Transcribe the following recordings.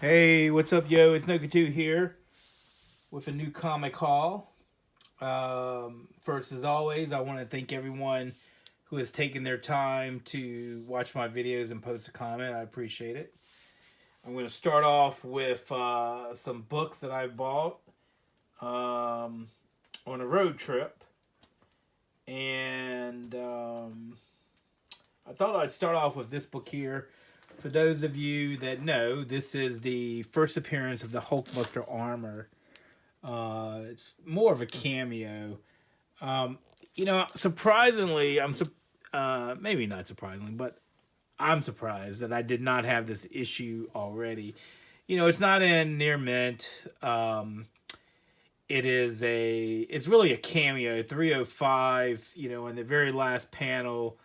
Hey, what's up, yo? It's Noka2 here with a new comic haul. First, as always, I want to thank everyone who has taken their time to watch my videos and post a comment. I appreciate it. I'm going to start off with some books that I bought on a road trip. And I thought I'd start off with this book here. For those of you that know, this is the first appearance of the Hulkbuster armor. It's more of a cameo. Surprisingly, maybe not surprisingly, but I'm surprised that I did not have this issue already. It's not in near mint. It's really a cameo. 305. In the very last panel,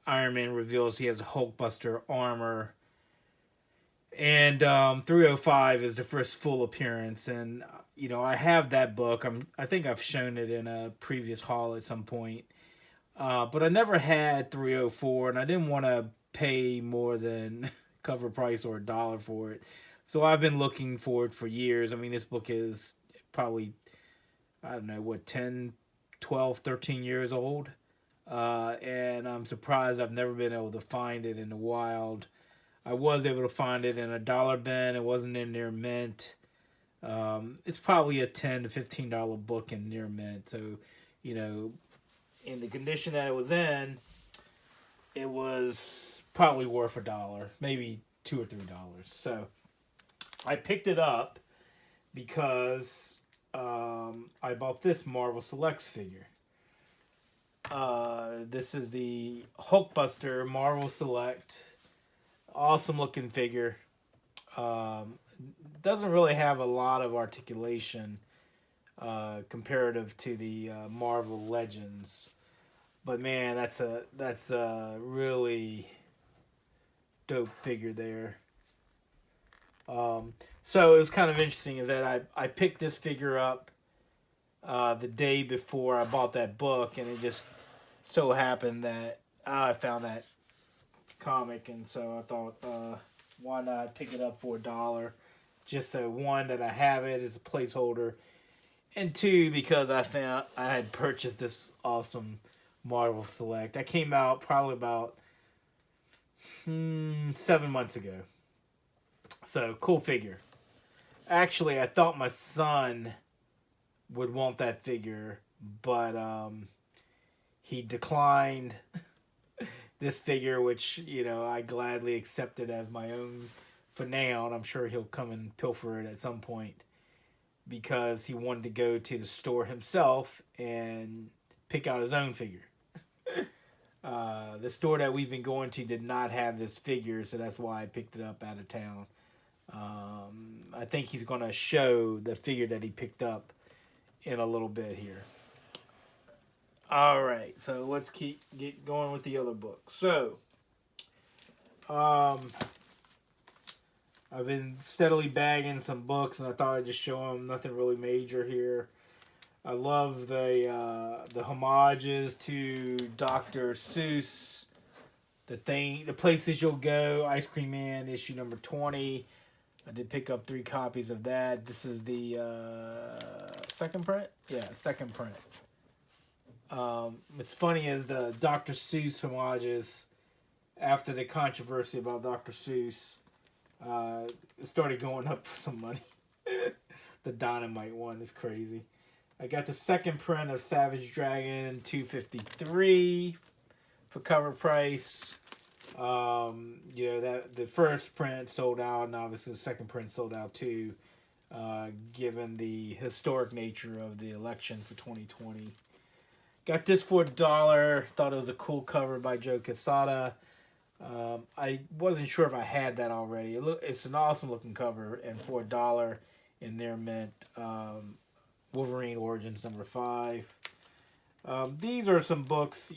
Iron Man reveals he has a Hulkbuster armor. And 305 is the first full appearance. And, I have that book. I think I've shown it in a previous haul at some point. But I never had 304, and I didn't want to pay more than cover price or $1 for it. So I've been looking for it for years. I mean, this book is probably, I don't know, 10, 12, 13 years old. And I'm surprised I've never been able to find it in the wild. I was able to find it in a dollar bin. It wasn't in near mint. It's probably a $10 to $15 book in near mint. So, in the condition that it was in, it was probably worth $1, maybe $2 or $3. So I picked it up because I bought this Marvel Selects figure. This is the Hulkbuster Marvel Select. Awesome looking figure. Doesn't really have a lot of articulation comparative to the Marvel Legends, but man, that's a really dope figure there. So it was kind of interesting is that I picked this figure up the day before I bought that book, and it just so happened that I found that comic, and so I thought, why not pick it up for $1? Just so one, that I have it as a placeholder, and two, because I found I had purchased this awesome Marvel Select. That came out probably about 7 months ago. So cool figure. Actually, I thought my son would want that figure, but he declined this figure, which I gladly accepted as my own for now, and I'm sure he'll come and pilfer it at some point, because he wanted to go to the store himself and pick out his own figure. The store that we've been going to did not have this figure, so that's why I picked it up out of town. I think he's going to show the figure that he picked up in a little bit here. All right, so let's get going with the other book. So, I've been steadily bagging some books, and I thought I'd just show them. Nothing really major here. I love the homages to Dr. Seuss, the places you'll go, Ice Cream Man issue number 20. I did pick up 3 copies of that. This is the second print. Yeah, second print. What's funny is the Dr. Seuss homages, after the controversy about Dr. Seuss, it started going up for some money. The Dynamite one is crazy. I got the second print of Savage Dragon $2.53 for cover price. That the first print sold out, and obviously the second print sold out too, given the historic nature of the election for 2020. Got this for $1. Thought it was a cool cover by Joe Quesada. I wasn't sure if I had that already. It's an awesome looking cover, and for $1 in there meant Wolverine Origins number 5. These are some books,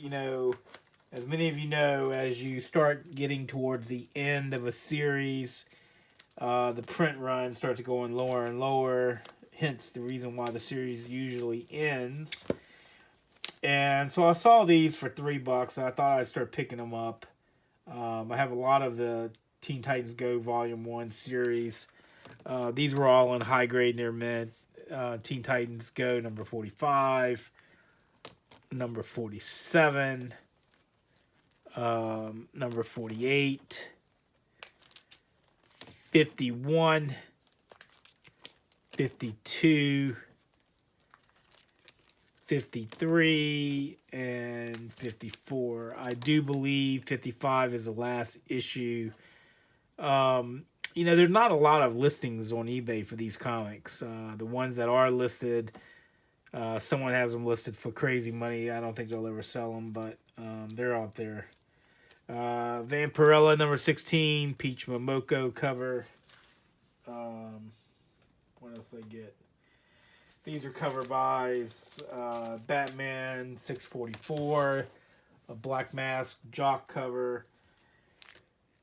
as many of you know, as you start getting towards the end of a series, the print run starts going lower and lower, hence the reason why the series usually ends. And so I saw these for $3, and I thought I'd start picking them up. I have a lot of the Teen Titans Go Volume 1 series. These were all in high grade near mint. Teen Titans Go number 45, number 47, number 48, 51, 52, 53, and 54. I do believe 55 is the last issue. There's not a lot of listings on eBay for these comics. The ones that are listed, someone has them listed for crazy money. I don't think they'll ever sell them, but they're out there. Vampirella number 16, Peach Momoko cover. What else did I get? These are cover buys. Batman 644, a Black Mask Jock cover.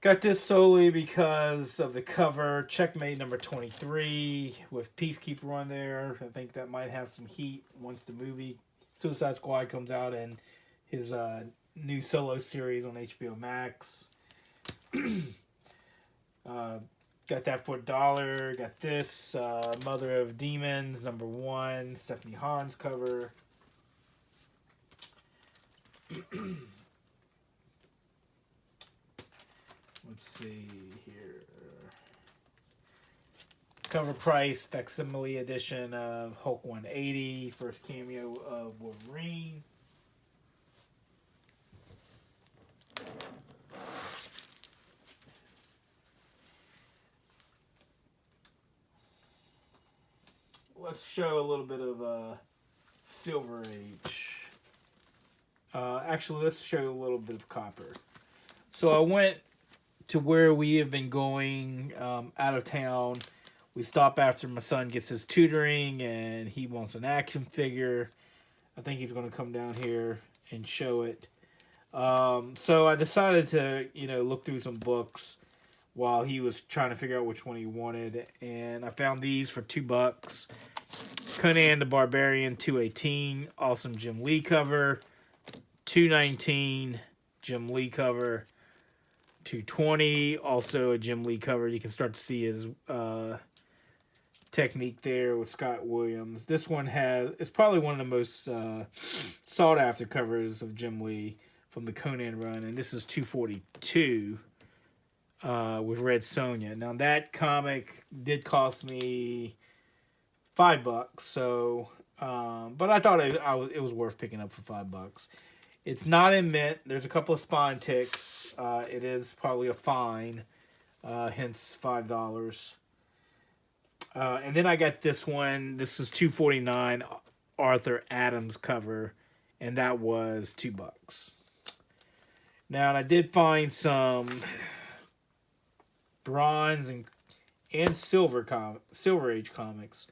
Got this solely because of the cover. Checkmate number 23 with Peacekeeper on there. I think that might have some heat once the movie Suicide Squad comes out and his new solo series on HBO Max. Got that for $1. Got this Mother of Demons number 1, Stephanie Hans cover. Let's see here. Cover price, facsimile edition of Hulk 180, first cameo of Wolverine. Let's show a little bit of Silver Age. Actually, let's show a little bit of Copper. So I went to where we have been going out of town. We stop after my son gets his tutoring and he wants an action figure. I think he's going to come down here and show it. So I decided to, look through some books while he was trying to figure out which one he wanted. And I found these for $2. Conan the Barbarian 218, awesome Jim Lee cover. 219, Jim Lee cover. 220, also a Jim Lee cover. You can start to see his technique there with Scott Williams. This one it's probably one of the most sought after covers of Jim Lee from the Conan run, and this is 242 with Red Sonja. Now that comic did cost me $5, so but I thought it was worth picking up for $5. It's not in mint. There's a couple of spine ticks. It is probably a fine, hence $5. And then I got this one. This is $2.49 Arthur Adams cover, and that was $2. Now, and I did find some bronze and silver Age comics.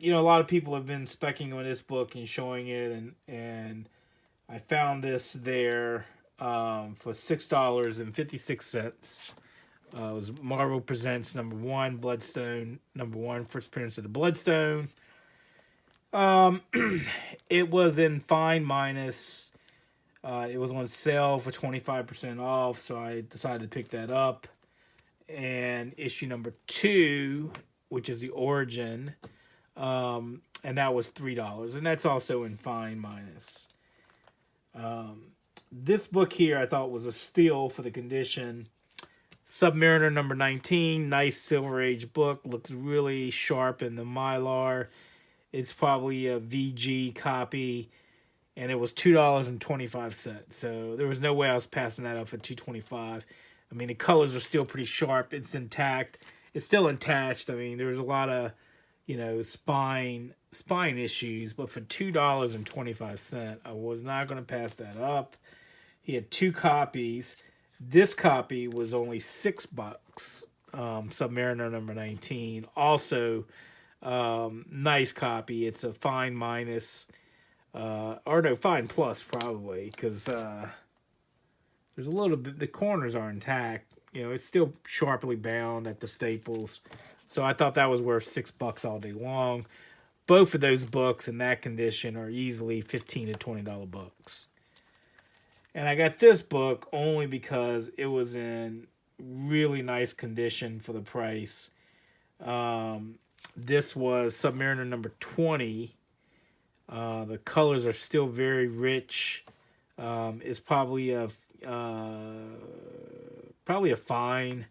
A lot of people have been specking on this book and showing it, and I found this there for $6.56. It was Marvel Presents number 1, Bloodstone number 1, first appearance of the Bloodstone. It was in fine minus. It was on sale for 25% off, so I decided to pick that up. And issue number 2, which is the Origin, and that was $3, and that's also in fine minus. This book here I thought was a steal for the condition. Submariner number 19, nice Silver Age book, looks really sharp in the Mylar. It's probably a VG copy, and it was $2.25. So there was no way I was passing that up for $2.25. I mean, the colors are still pretty sharp. It's intact. It's still attached. I mean, there's a lot of, spine issues, but for $2.25, I was not going to pass that up. He had 2 copies. This copy was only $6. Submariner number 19. Also, nice copy. It's a fine minus, or no, fine plus probably, because there's a little bit, the corners are intact. It's still sharply bound at the staples. So I thought that was worth $6 all day long. Both of those books in that condition are easily $15 to $20 books. And I got this book only because it was in really nice condition for the price. This was Submariner number 20. The colors are still very rich. It's probably a fine.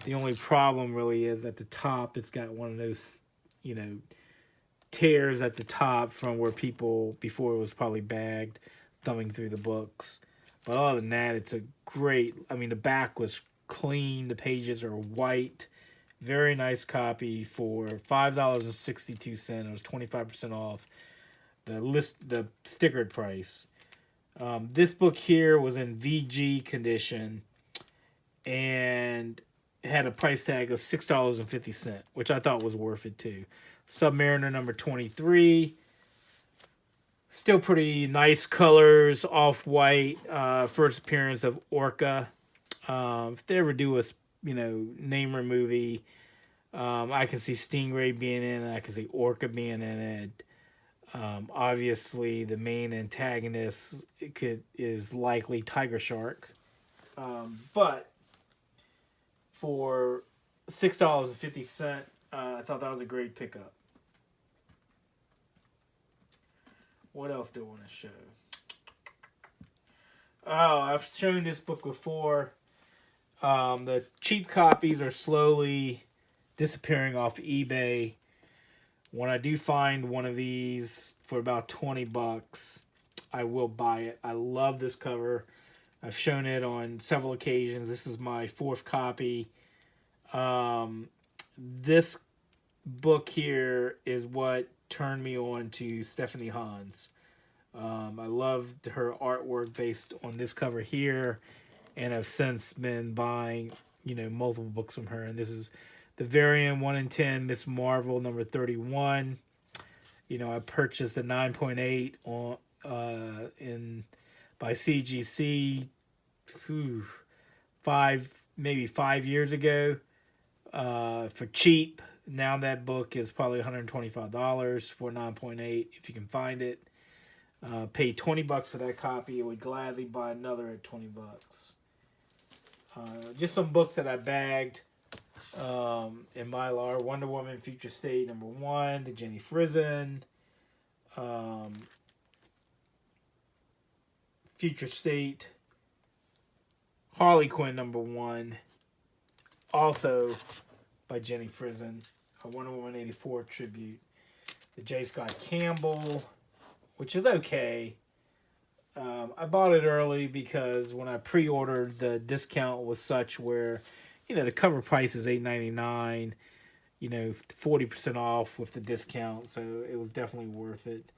The only problem really is at the top. It's got one of those, tears at the top from where people before it was probably bagged, thumbing through the books. But other than that, it's a great. I mean, the back was clean. The pages are white. Very nice copy for $5.62. It was 25% off the stickered price. This book here was in VG condition and had a price tag of $6.50, which I thought was worth it too. Submariner number 23. Still pretty nice colors, off-white. First appearance of Orca. If they ever do a Namor movie, I can see Stingray being in it. I can see Orca being in it. Obviously, the main antagonist is likely Tiger Shark. But for $6.50, I thought that was a great pickup. What else do I want to show? Oh, I've shown this book before. The cheap copies are slowly disappearing off eBay. When I do find one of these for about $20, I will buy it. I love this cover. I've shown it on several occasions. This is my 4th copy. This book here is what turned me on to Stephanie Hans. I loved her artwork based on this cover here, and I've since been buying, multiple books from her. And this is the variant 1 in 10, Miss Marvel number 31. I purchased a 9.8 on by CGC 5 years ago for cheap. Now that book is probably $125 for 9.8 if you can find it. Paid $20 for that copy. I would gladly buy another at $20. Just some books that I bagged in Mylar. Wonder Woman Future State number 1, the Jenny Frison. Future State. Harley Quinn number 1. Also by Jenny Frison. A Wonder Woman 84 tribute. The J. Scott Campbell, which is okay. I bought it early because when I pre-ordered, the discount was such where, the cover price is $8.99, 40% off with the discount, so it was definitely worth it.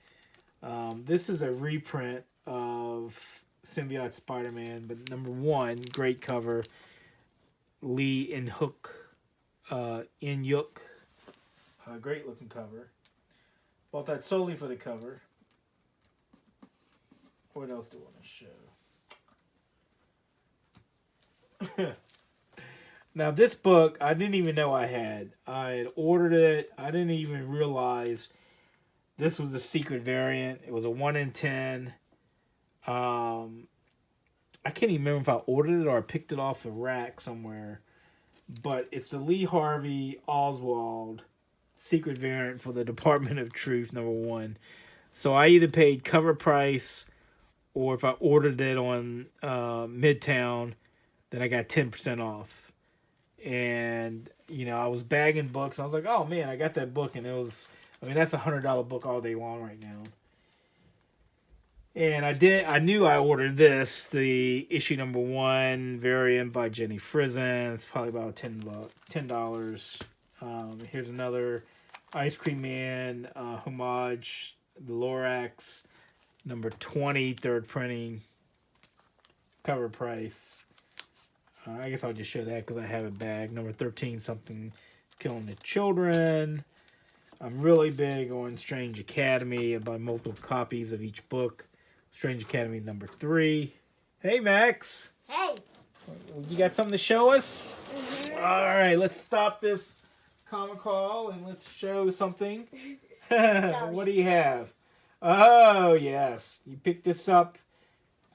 This is a reprint of Symbiote Spider-Man, but number 1, great cover. Lee In-Yuk. Great looking cover. Bought that solely for the cover. What else do I want to show? Now, this book, I didn't even know I had. I had ordered it. I didn't even realize this was a secret variant. It was a 1 in 10. I can't even remember if I ordered it or I picked it off a rack somewhere. But it's the Lee Harvey Oswald secret variant for the Department of Truth, number 1. So I either paid cover price, or if I ordered it on Midtown, then I got 10% off. And, I was bagging books. I was like, oh, man, I got that book. And that's a $100 book all day long right now. And I knew I ordered this, the issue number 1 variant by Jenny Frison. It's probably about $10. Here's another Ice Cream Man homage, the Lorax. Number 20, 3rd printing, cover price. I guess I'll just show that because I have it bagged. Number 13, Something Killing the Children. I'm really big on Strange Academy. I buy multiple copies of each book. Strange Academy number 3. Hey, Max. Hey. You got something to show us? Mm-hmm. All right, let's stop this comic haul and let's show something. What do you have? Oh, yes. You picked this up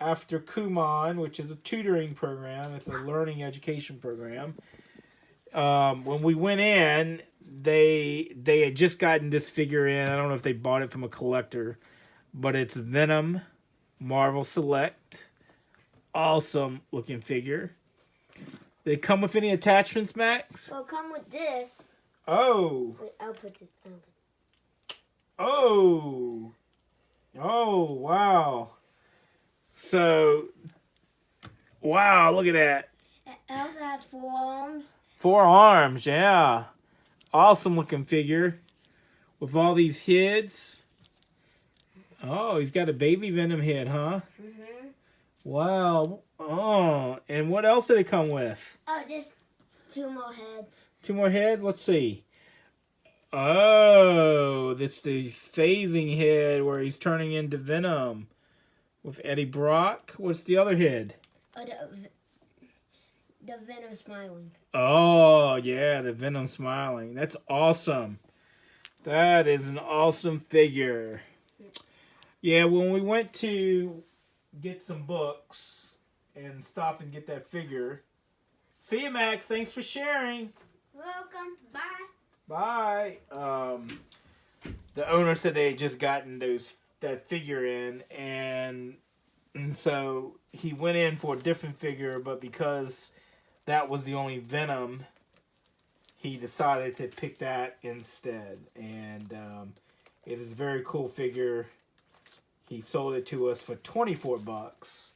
after Kumon, which is a tutoring program. It's a learning education program. When we went in, they had just gotten this figure in. I don't know if they bought it from a collector, but it's Venom Marvel Select. Awesome looking figure. They come with any attachments, Max? Well, come with this. Oh. Wait, I'll put this down. Oh. Oh, wow. So, wow, look at that. It also has 4 arms. 4 arms, yeah. Awesome looking figure. With all these heads. Oh, he's got a baby Venom head, huh? Mm-hmm. Wow. Oh, and what else did it come with? Oh, just 2 more heads. 2 more heads? Let's see. Oh, that's the phasing head where he's turning into Venom. With Eddie Brock. What's the other head? Oh, the Venom smiling. Oh, yeah, the Venom smiling. That's awesome. That is an awesome figure. Yeah, when we went to get some books and stop and get that figure. See you, Max. Thanks for sharing. Welcome. Bye. Bye. The owner said they had just gotten that figure in, and so he went in for a different figure, but because that was the only Venom, he decided to pick that instead. And it is a very cool figure. He sold it to us for $24,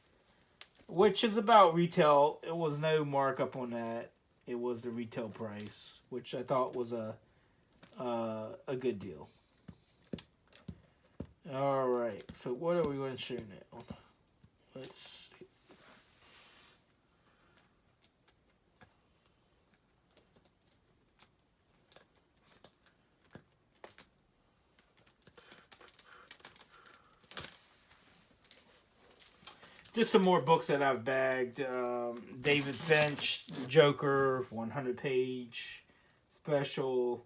which is about retail. It was no markup on that. It was the retail price, which I thought was a good deal. All right, so what are we going to show now? Let's see. Just some more books that I've bagged. David Finch, Joker, 100-page special.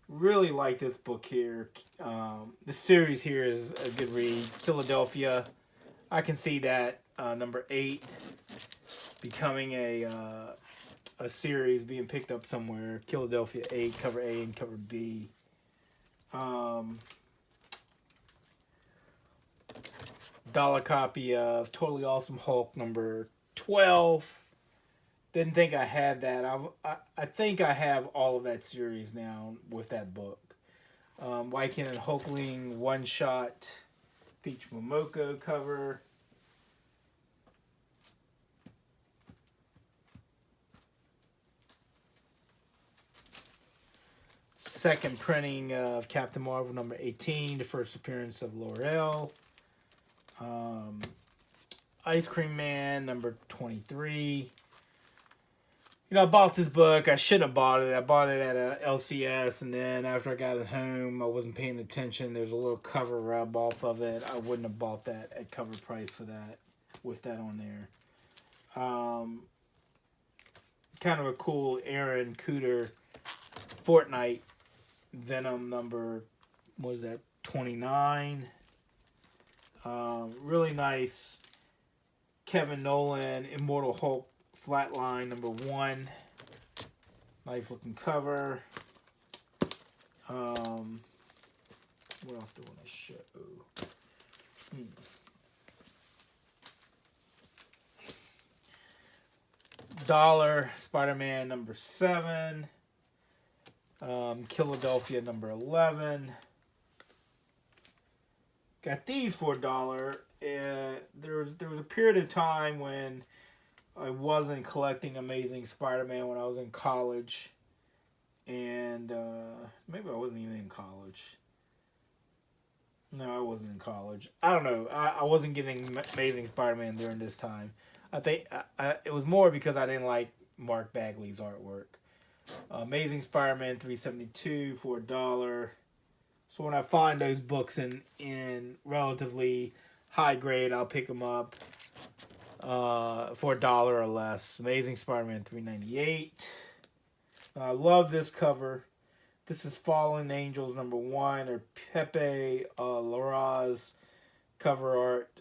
Really like this book here. The series here is a good read. Philadelphia. I can see that number 8 becoming a series being picked up somewhere. Philadelphia 8, cover A and cover B. Dollar copy of Totally Awesome Hulk number 12. Didn't think I had that. I think I have all of that series now with that book. Wykin and Hulkling one shot. Peach Momoko cover. Second printing of Captain Marvel number 18. The first appearance of L'Oreal. Ice Cream Man number 23. You know, I bought this book. I shouldn't have bought it. I bought it at a LCS, and then after I got it home, I wasn't paying attention. There's a little cover rub off of it. I wouldn't have bought that at cover price for that, with that on there. Kind of a cool Aaron Cooter Fortnite Venom number, what is that, 29. Really nice Kevin Nolan Immortal Hulk Flatline number 1. Nice looking cover. What else do I want to show? Dollar Spider-Man number 7. Philadelphia number 11. Got these for $1. There was a period of time when I wasn't collecting Amazing Spider-Man when I was in college. And maybe I wasn't even in college. No, I wasn't in college. I don't know. I wasn't getting Amazing Spider-Man during this time. I think it was more because I didn't like Mark Bagley's artwork. Amazing Spider-Man 372 for $1. So when I find those books in relatively high grade, I'll pick them up for $1 or less. Amazing Spider-Man 398. I love this cover. This is Fallen Angels number 1, or Pepe Larraz cover art.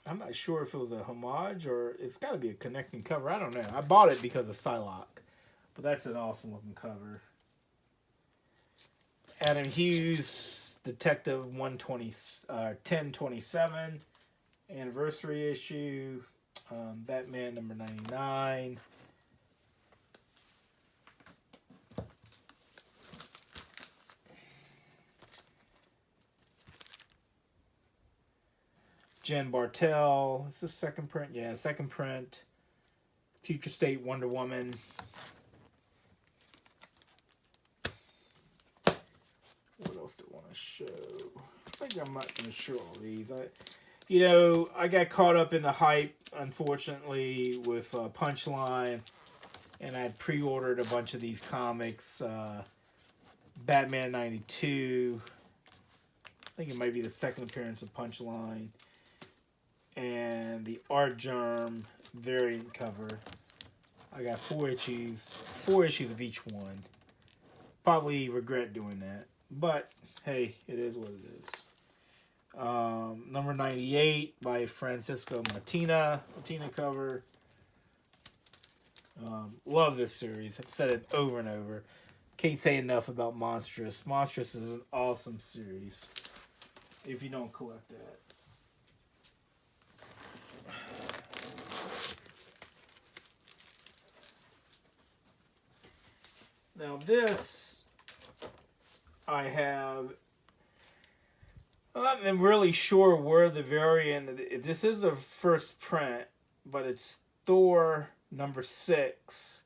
I'm not sure if it was a homage or it's got to be a connecting cover. I don't know. I bought it because of Psylocke, but that's an awesome looking cover. Adam Hughes, Detective 1027, anniversary issue, Batman number 99. Jen Bartel. Is this second print? Yeah, second print. Future State Wonder Woman. What else do I want to show? I think I'm not going to show all these. I got caught up in the hype, unfortunately, with Punchline, and I had pre-ordered a bunch of these comics. Batman 92. I think it might be the second appearance of Punchline. And the Art Germ variant cover. I got 4 issues of each one. Probably regret doing that, but hey, it is what it is. Number 98 by Francisco Martina cover. Love this series. I've said it over and over. Can't say enough about Monstrous. Monstrous is an awesome series if you don't collect that. Now this, I have, I'm not really sure where the variant, this is a first print, but it's Thor number 6.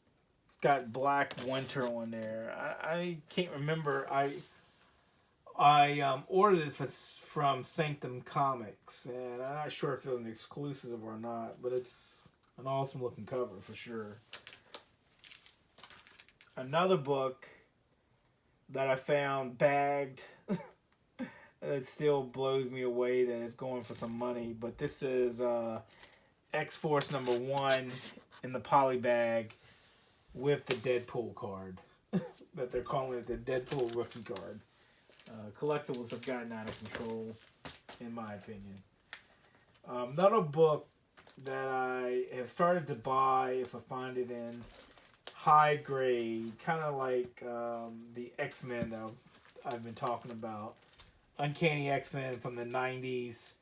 It's got Black Winter on there. I can't remember. I ordered it from Sanctum Comics, and I'm not sure if it was an exclusive or not, but it's an awesome looking cover for sure. Another book that I found bagged it still blows me away that it's going for some money, but this is X-Force number 1 in the poly bag with the Deadpool card that they're calling it the Deadpool rookie card. Collectibles have gotten out of control, in my opinion. Another book that I have started to buy if I find it in high grade, kind of like the X-Men that I've been talking about. Uncanny X-Men from the 90s.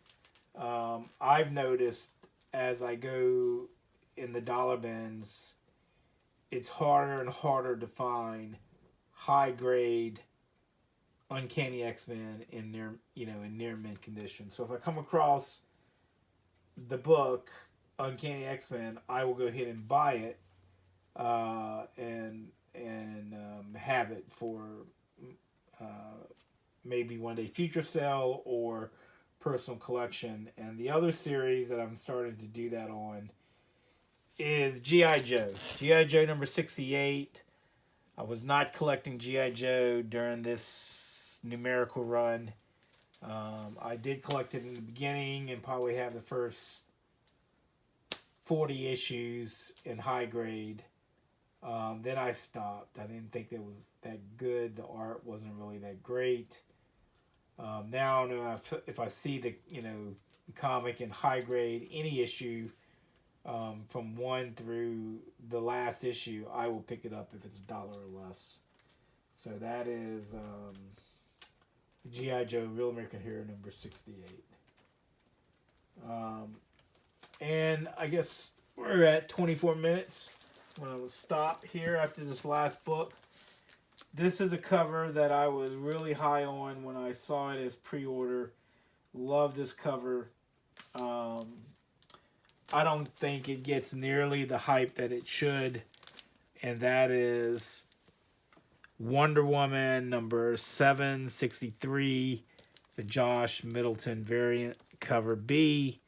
I've noticed as I go in the dollar bins, it's harder and harder to find high grade Uncanny X-Men in near mint condition. So if I come across the book Uncanny X-Men, I will go ahead and buy it and have it for maybe one day future sale or personal collection. And the other series that I'm starting to do that on is G.I. Joe. G.I. Joe number 68. I was not collecting G.I. Joe during this numerical run. I did collect it in the beginning and probably have the first 40 issues in high grade. Then I stopped. I didn't think it was that good. The art wasn't really that great. Now if I see the comic in high grade, any issue from 1 through the last issue, I will pick it up if it's $1 or less. So that is G.I. Joe Real American Hero number 68. And I guess we're at 24 minutes. I'm going to stop here after this last book. This is a cover that I was really high on when I saw it as pre-order. Love this cover. I don't think it gets nearly the hype that it should. And that is Wonder Woman number 763, the Josh Middleton variant, cover B,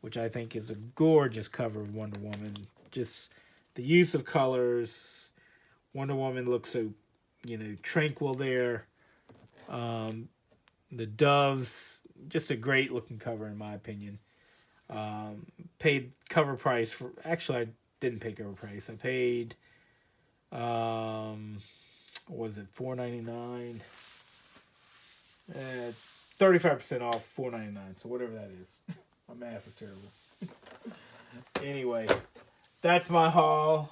which I think is a gorgeous cover of Wonder Woman. Just the use of colors. Wonder Woman looks so, tranquil there. The doves, just a great looking cover in my opinion. Paid cover price for, actually I didn't pay cover price. I paid, what was it, $4.99? 35% off $4.99, so whatever that is. My math is terrible. Anyway, that's my haul.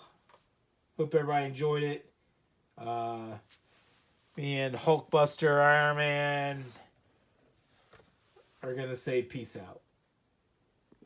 Hope everybody enjoyed it. Me and Hulkbuster Iron Man are gonna say peace out.